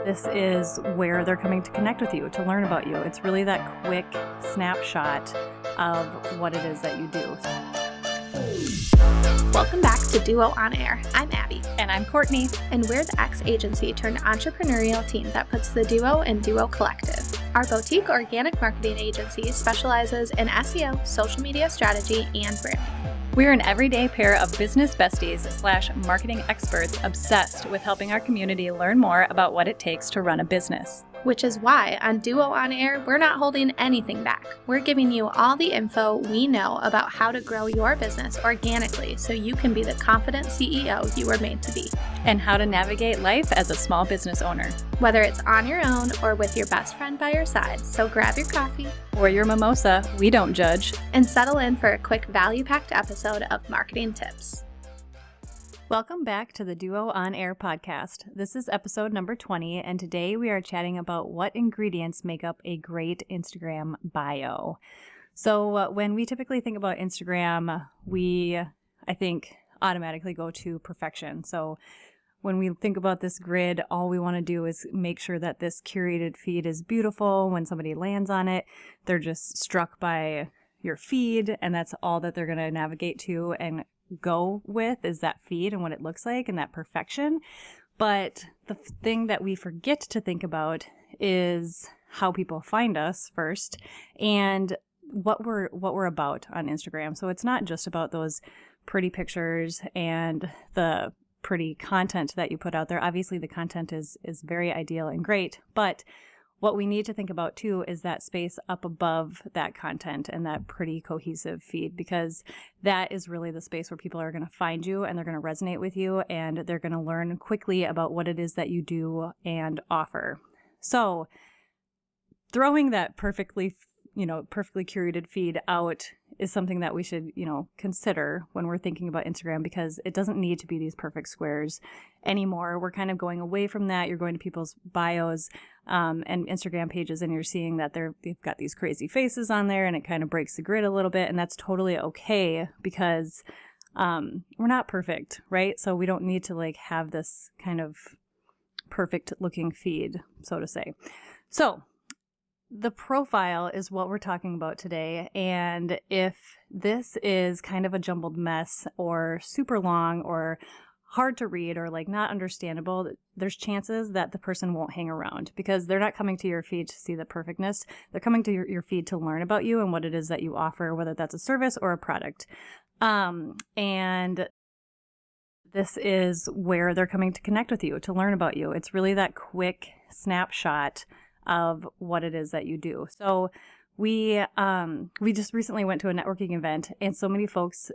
This is where they're coming to connect with you, to learn about you. It's really that quick snapshot of what it is that you do. Welcome back to Duo On Air. I'm Abby. And I'm Courtney. And we're the ex-agency turned entrepreneurial team that puts the Duo in Duo Collective. Our boutique organic marketing agency specializes in SEO, social media strategy, and branding. We're an everyday pair of business besties / marketing experts obsessed with helping our community learn more about what it takes to run a business. Which is why on Duo On Air, we're not holding anything back. We're giving you all the info we know about how to grow your business organically so you can be the confident CEO you were made to be. And how to navigate life as a small business owner. Whether it's on your own or with your best friend by your side, so grab your coffee or your mimosa, we don't judge, and settle in for a quick value-packed episode of Marketing Tips. Welcome back to the Duo On Air podcast. This is episode number 20, and today we are chatting about what ingredients make up a great Instagram bio. So when we typically think about Instagram, I think, automatically go to perfection. So when we think about this grid, all we want to do is make sure that this curated feed is beautiful. When somebody lands on it, they're just struck by your feed, and that's all that they're going to navigate to and go with is that feed and what it looks like and that perfection. But the thing that we forget to think about is how people find us first and what we're about on Instagram. So it's not just about those pretty pictures and the pretty content that you put out there. Obviously the content is very ideal and great, but what we need to think about too is that space up above that content and that pretty cohesive feed, because that is really the space where people are going to find you and they're going to resonate with you and they're going to learn quickly about what it is that you do and offer. So throwing that perfectly curated feed out is something that we should, consider when we're thinking about Instagram, because it doesn't need to be these perfect squares anymore. We're kind of going away from that. You're going to people's bios and Instagram pages, and you're seeing that they've got these crazy faces on there, and it kind of breaks the grid a little bit, and that's totally okay because we're not perfect, right? So we don't need to have this kind of perfect looking feed, so to say. So the profile is what we're talking about today, and if this is kind of a jumbled mess or super long or hard to read or not understandable, there's chances that the person won't hang around because they're not coming to your feed to see the perfectness. They're coming to your feed to learn about you and what it is that you offer, whether that's a service or a product. And this is where they're coming to connect with you, to learn about you. It's really that quick snapshot of what it is that you do. So we just recently went to a networking event, and so many folks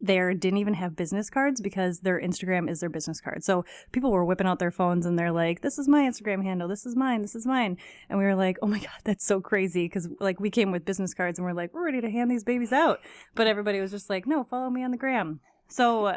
there didn't even have business cards because their Instagram is their business card. So people were whipping out their phones and they're like, this is my Instagram handle, this is mine, this is mine. And we were like, oh my God, that's so crazy. Because we came with business cards and we're like, we're ready to hand these babies out. But everybody was just like, no, follow me on the gram. So,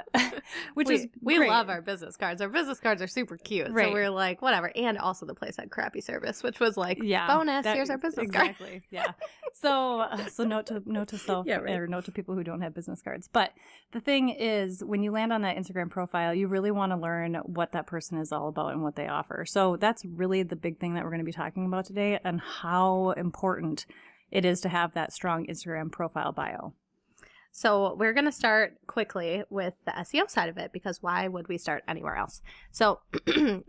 we love our business cards. Our business cards are super cute. Right. So we're like, whatever. And also the place had crappy service, which was bonus. Here's our business card. Exactly. Yeah. So note to self, or note to people who don't have business cards. But the thing is, when you land on that Instagram profile, you really want to learn what that person is all about and what they offer. So that's really the big thing that we're going to be talking about today, and how important it is to have that strong Instagram profile bio. So we're going to start quickly with the SEO side of it, because why would we start anywhere else? So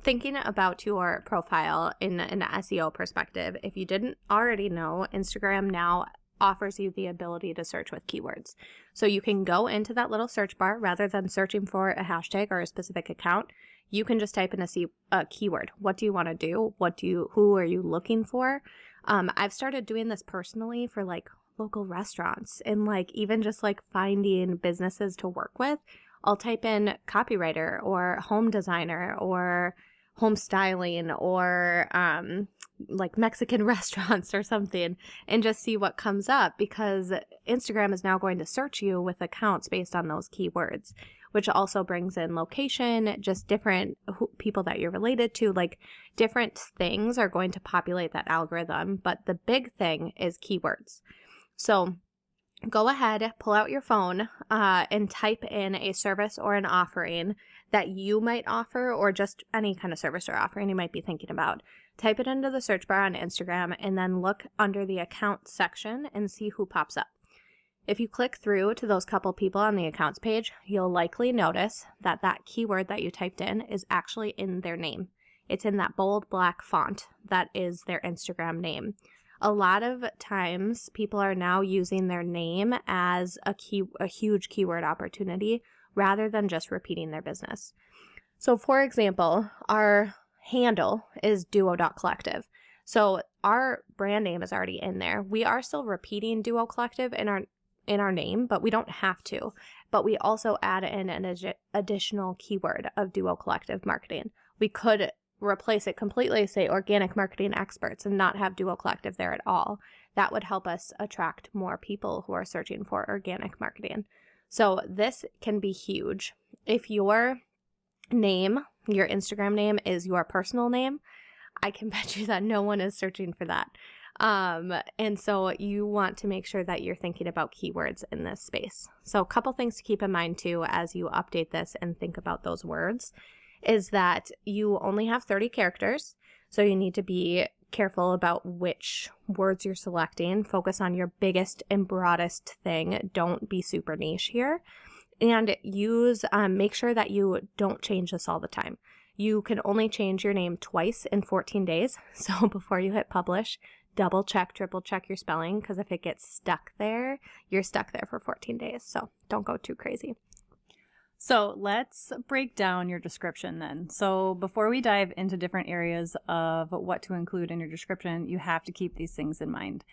thinking about your profile in an SEO perspective, if you didn't already know, Instagram now offers you the ability to search with keywords. So you can go into that little search bar rather than searching for a hashtag or a specific account. You can just type in a keyword. What do you want to do? Who are you looking for? I've started doing this personally for local restaurants and even just finding businesses to work with. I'll type in copywriter or home designer or home styling or Mexican restaurants or something, and just see what comes up, because Instagram is now going to search you with accounts based on those keywords, which also brings in location, just different people that you're related to, different things are going to populate that algorithm. But the big thing is keywords. So go ahead, pull out your phone and type in a service or an offering that you might offer, or just any kind of service or offering you might be thinking about. Type it into the search bar on Instagram and then look under the account section and see who pops up. If you click through to those couple people on the accounts page, you'll likely notice that that keyword that you typed in is actually in their name. It's in that bold black font that is their Instagram name. A lot of times people are now using their name as a huge keyword opportunity rather than just repeating their business. So for example, our handle is duo.collective. So our brand name is already in there. We are still repeating Duo Collective in our name, but we don't have to. But we also add in an additional keyword of Duo Collective marketing. We could replace it completely, say organic marketing experts, and not have Duo Collective there at all. That would help us attract more people who are searching for organic marketing. So this can be huge. If your name, your Instagram name, is your personal name, I can bet you that no one is searching for that. And so you want to make sure that you're thinking about keywords in this space. So a couple things to keep in mind too as you update this and think about those words is that you only have 30 characters. So you need to be careful about which words you're selecting. Focus on your biggest and broadest thing. Don't be super niche here. And make sure that you don't change this all the time. You can only change your name twice in 14 days. So before you hit publish, double check, triple check your spelling, because if it gets stuck there, you're stuck there for 14 days. So don't go too crazy. So let's break down your description then. So before we dive into different areas of what to include in your description, you have to keep these things in mind.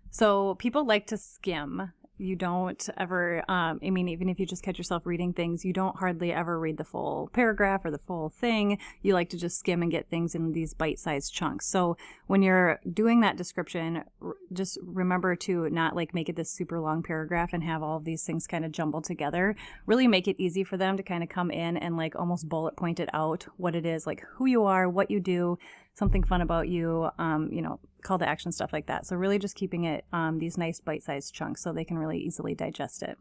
So people like to skim. You don't ever, even if you just catch yourself reading things, you don't hardly ever read the full paragraph or the full thing. You like to just skim and get things in these bite-sized chunks. So when you're doing that description, just remember to not like make it this super long paragraph and have all of these things kind of jumbled together. Really make it easy for them to kind of come in and like almost bullet point it out what it is, like who you are, what you do, something fun about you, call to action, stuff like that. So really just keeping it these nice bite-sized chunks so they can really easily digest it.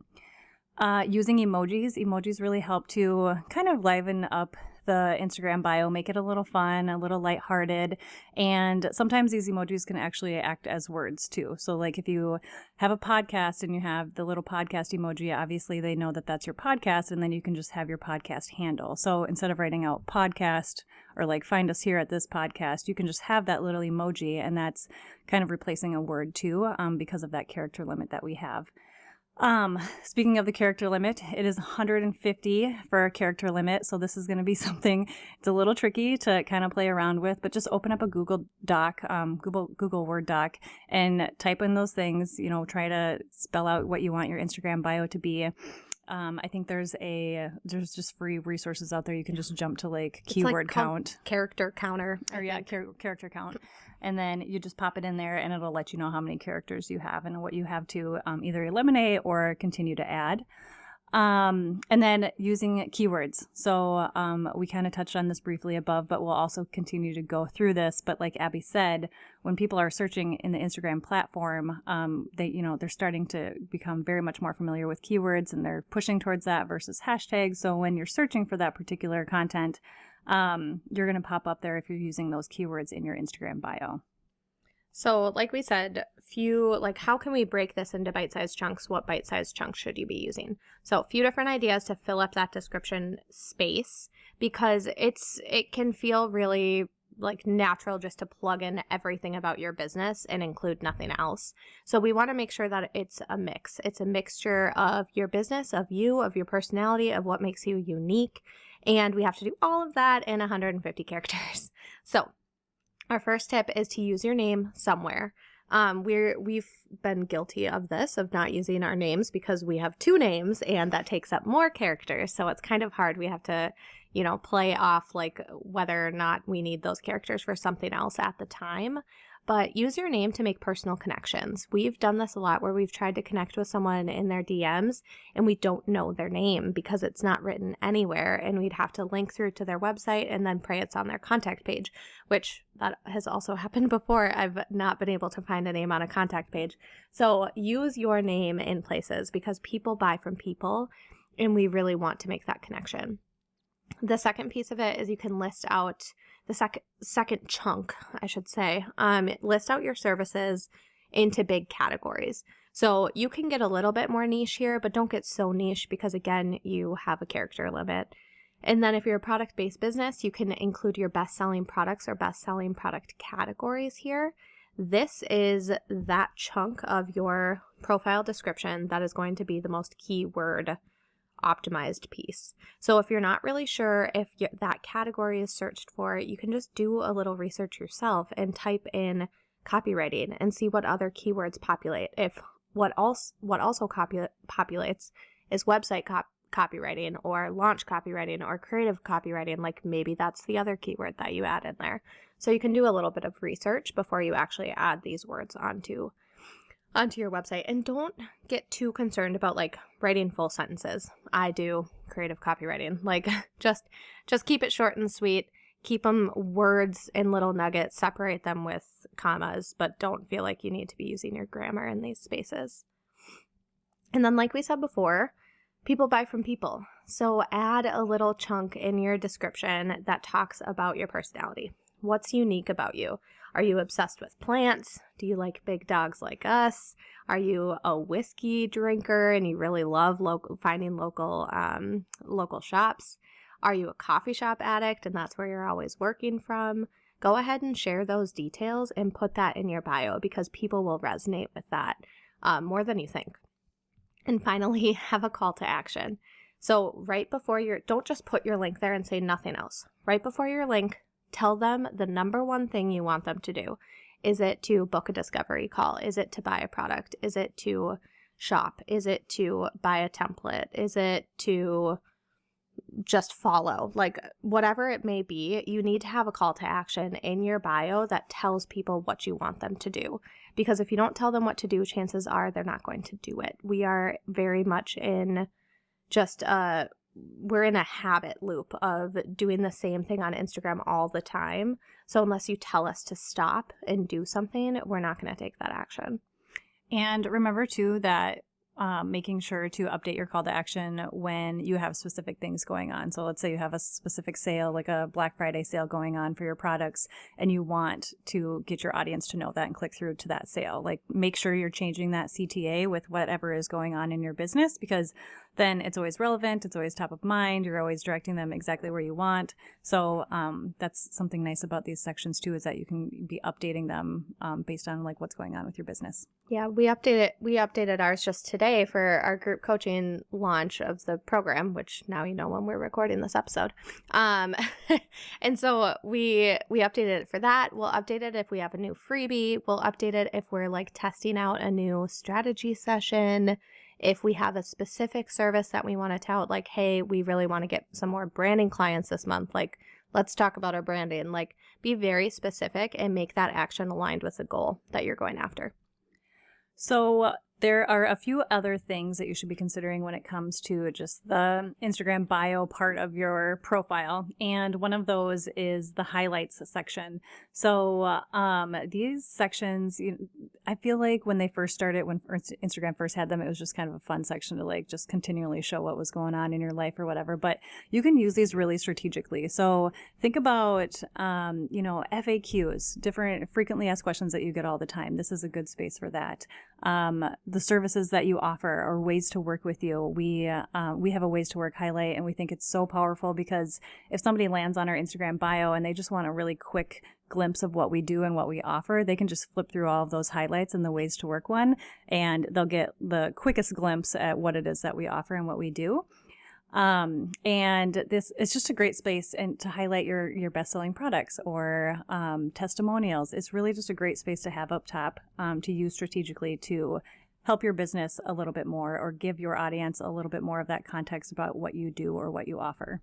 Using emojis really help to kind of liven up the Instagram bio, make it a little fun, a little lighthearted. And sometimes these emojis can actually act as words too. So like if you have a podcast and you have the little podcast emoji, obviously they know that that's your podcast, and then you can just have your podcast handle. So instead of writing out podcast or like find us here at this podcast, you can just have that little emoji, and that's kind of replacing a word too, because of that character limit that we have. Speaking of the character limit, it is 150 for a character limit. So this is going to be something, it's a little tricky to kind of play around with, but just open up a Google Doc, Google Word doc, and type in those things, try to spell out what you want your Instagram bio to be. I think there's just free resources out there. You can just jump to like keyword count. Character counter. Or yeah, character count. And then you just pop it in there and it'll let you know how many characters you have and what you have to either eliminate or continue to add. And then using keywords. So we kind of touched on this briefly above, but we'll also continue to go through this. But like Abby said, when people are searching in the Instagram platform, they're starting to become very much more familiar with keywords, and they're pushing towards that versus hashtags. So when you're searching for that particular content, you're going to pop up there if you're using those keywords in your Instagram bio. So like we said, how can we break this into bite-sized chunks? What bite-sized chunks should you be using? So a few different ideas to fill up that description space, because it can feel really like natural just to plug in everything about your business and include nothing else. So we want to make sure that it's a mix. It's a mixture of your business, of you, of your personality, of what makes you unique. And we have to do all of that in 150 characters. So our first tip is to use your name somewhere. We've been guilty of this, of not using our names because we have two names and that takes up more characters. So it's kind of hard. We have to, play off like whether or not we need those characters for something else at the time. But use your name to make personal connections. We've done this a lot where we've tried to connect with someone in their DMs and we don't know their name because it's not written anywhere, and we'd have to link through to their website and then pray it's on their contact page, which that has also happened before. I've not been able to find a name on a contact page. So use your name in places because people buy from people and we really want to make that connection. The second piece of it is you can list out the second chunk, I should say. List out your services into big categories. So you can get a little bit more niche here, but don't get so niche because, again, you have a character limit. And then if you're a product-based business, you can include your best-selling products or best-selling product categories here. This is that chunk of your profile description that is going to be the most keyword optimized piece. So if you're not really sure if that category is searched for, you can just do a little research yourself and type in copywriting and see what other keywords populate. If what also populates is website copywriting or launch copywriting or creative copywriting, like maybe that's the other keyword that you add in there. So you can do a little bit of research before you actually add these words onto your website. And don't get too concerned about like writing full sentences. I do creative copywriting. Like just keep it short and sweet. Keep them words in little nuggets, separate them with commas, but don't feel like you need to be using your grammar in these spaces. And then like we said before, people buy from people. So add a little chunk in your description that talks about your personality. What's unique about you? Are you obsessed with plants? Do you like big dogs like us? Are you a whiskey drinker and you really love finding local shops? Are you a coffee shop addict and that's where you're always working from? Go ahead and share those details and put that in your bio because people will resonate with that more than you think. And finally, have a call to action. So don't just put your link there and say nothing else. Right before your link, tell them the number one thing you want them to do. Is it to book a discovery call? Is it to buy a product? Is it to shop? Is it to buy a template? Is it to just follow? Like whatever it may be, you need to have a call to action in your bio that tells people what you want them to do. Because if you don't tell them what to do, chances are they're not going to do it. We are very much in we're in a habit loop of doing the same thing on Instagram all the time. So unless you tell us to stop and do something, we're not going to take that action. And remember too that making sure to update your call to action when you have specific things going on. So let's say you have a specific sale, like a Black Friday sale going on for your products, and you want to get your audience to know that and click through to that sale. Like make sure you're changing that CTA with whatever is going on in your business, because then it's always relevant. It's always top of mind. You're always directing them exactly where you want. So that's something nice about these sections too, is that you can be updating them based on like what's going on with your business. Yeah, we updated ours just today for our group coaching launch of the program, which now you know when we're recording this episode. And so we updated it for that. We'll update it if we have a new freebie. We'll update it if we're like testing out a new strategy session. If we have a specific service that we want to tout, like, hey, we really want to get some more branding clients this month. Like, let's talk about our branding. Like, be very specific and make that action aligned with the goal that you're going after. So there are a few other things that you should be considering when it comes to just the Instagram bio part of your profile. And one of those is the highlights section. So these sections, I feel like when they first started, when Instagram first had them, it was just kind of a fun section to like just continually show what was going on in your life or whatever. But you can use these really strategically. So think about, FAQs, different frequently asked questions that you get all the time. This is a good space for that. The services that you offer or ways to work with you. We have a ways to work highlight, and we think it's so powerful because if somebody lands on our Instagram bio and they just want a really quick glimpse of what we do and what we offer, they can just flip through all of those highlights in the ways to work one, and they'll get the quickest glimpse at what it is that we offer and what we do. And this is just a great space and to highlight your best-selling products or testimonials. It's really just a great space to have up top to use strategically to help your business a little bit more or give your audience a little bit more of that context about what you do or what you offer.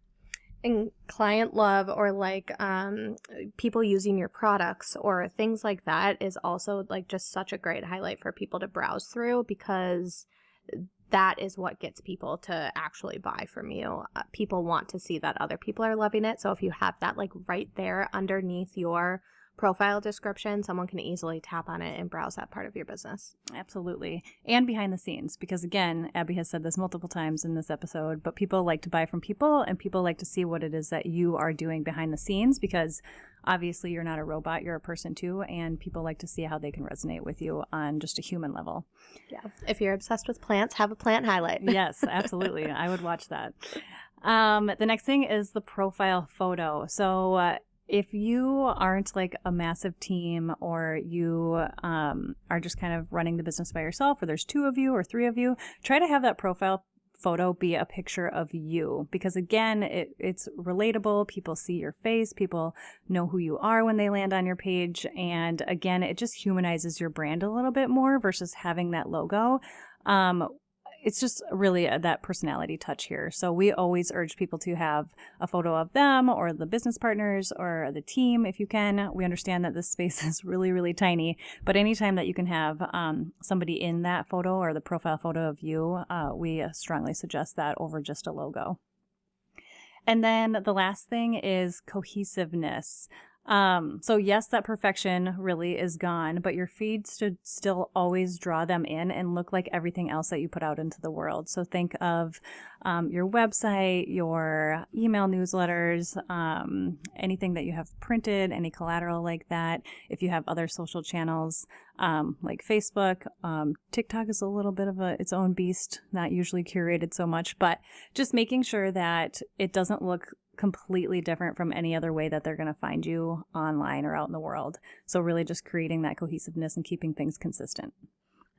And client love or like people using your products or things like that is also like just such a great highlight for people to browse through, because that is what gets people to actually buy from you. People want to see that other people are loving it. So if you have that like right there underneath your profile description, someone can easily tap on it and browse that part of your business. Absolutely. And behind the scenes, because again, Abby has said this multiple times in this episode, but people like to buy from people, and people like to see what it is that you are doing behind the scenes, because obviously you're not a robot, you're a person too, and people like to see how they can resonate with you on just a human level. Yeah. If you're obsessed with plants, have a plant highlight. Yes, absolutely. I would watch that. The next thing is the profile photo. So if you aren't like a massive team, or you are just kind of running the business by yourself, or there's 2 of you or 3 of you, try to have that profile photo be a picture of you, because again, it's relatable. People see your face, people know who you are when they land on your page, and again, it just humanizes your brand a little bit more versus having that logo. It's just really that personality touch here. So we always urge people to have a photo of them or the business partners or the team if you can. We understand that this space is really, really tiny, but anytime that you can have somebody in that photo or the profile photo of you, we strongly suggest that over just a logo. And then the last thing is cohesiveness. So yes, that perfection really is gone, but your feed should still always draw them in and look like everything else that you put out into the world. So think of your website, your email newsletters, anything that you have printed, any collateral like that. If you have other social channels like Facebook, TikTok is a little bit of its own beast, not usually curated so much, but just making sure that it doesn't look completely different from any other way that they're going to find you online or out in the world. So really just creating that cohesiveness and keeping things consistent.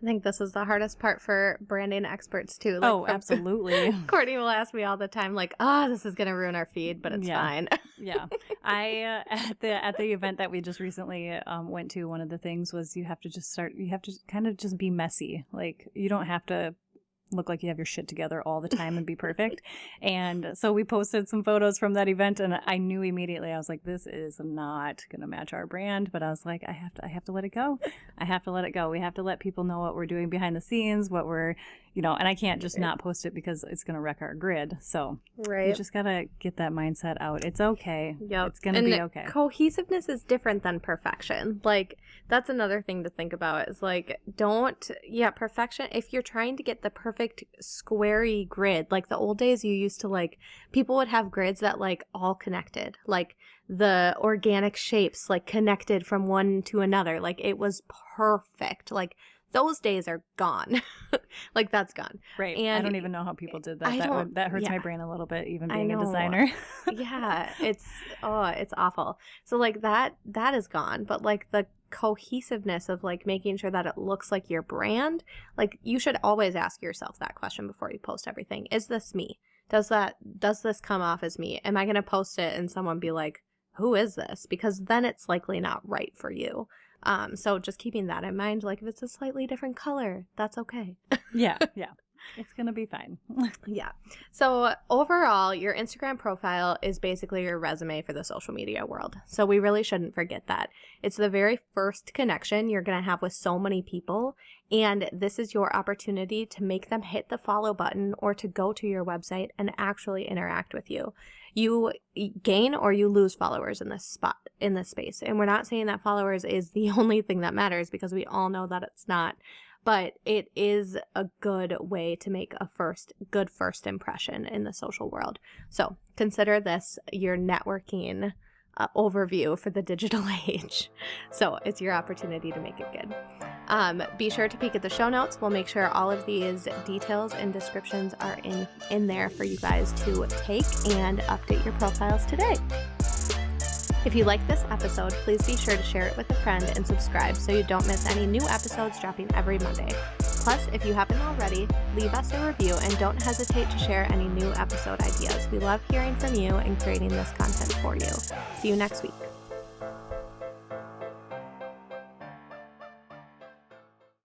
I think this is the hardest part for branding experts too. Like, Absolutely. Courtney will ask me all the time, like, this is going to ruin our feed, but it's fine. Yeah. I, at the event that we just recently went to, one of the things was you have to kind of just be messy. Like, you don't have to look like you have your shit together all the time and be perfect. And so we posted some photos from that event, and I knew immediately, I was like, this is not going to match our brand. But I was like, I have to let it go. I have to let it go. We have to let people know what we're doing behind the scenes, what we're, and I can't just not post it because it's going to wreck our grid. So you just got to get that mindset out. It's okay. Yep. It's going to be okay. Cohesiveness is different than perfection. Like, that's another thing to think about is like, perfection. If you're trying to get the perfect squarey grid, like the old days you used to like, people would have grids that like all connected, like the organic shapes like connected from one to another. Like it was perfect. Like those days are gone. Like that's gone. Right. And I don't even know how people did that. That hurts my brain a little bit, even being a designer. Yeah. It's awful. So like that is gone. But like the cohesiveness of like making sure that it looks like your brand, like you should always ask yourself that question before you post everything. Is this me? Does this come off as me? Am I going to post it and someone be like, who is this? Because then it's likely not right for you. So just keeping that in mind, like if it's a slightly different color, that's okay. Yeah. It's going to be fine. Yeah. So overall, your Instagram profile is basically your resume for the social media world. So we really shouldn't forget that. It's the very first connection you're going to have with so many people. And this is your opportunity to make them hit the follow button or to go to your website and actually interact with you. You gain or you lose followers in this space. And we're not saying that followers is the only thing that matters, because we all know that it's not. But it is a good way to make a good first impression in the social world. So consider this your networking overview for the digital age. So it's your opportunity to make it good. Be sure to peek at the show notes. We'll make sure all of these details and descriptions are in there for you guys to take and update your profiles today. If you like this episode, please be sure to share it with a friend and subscribe so you don't miss any new episodes dropping every Monday. Plus, if you haven't already, leave us a review and don't hesitate to share any new episode ideas. We love hearing from you and creating this content for you. See you next week.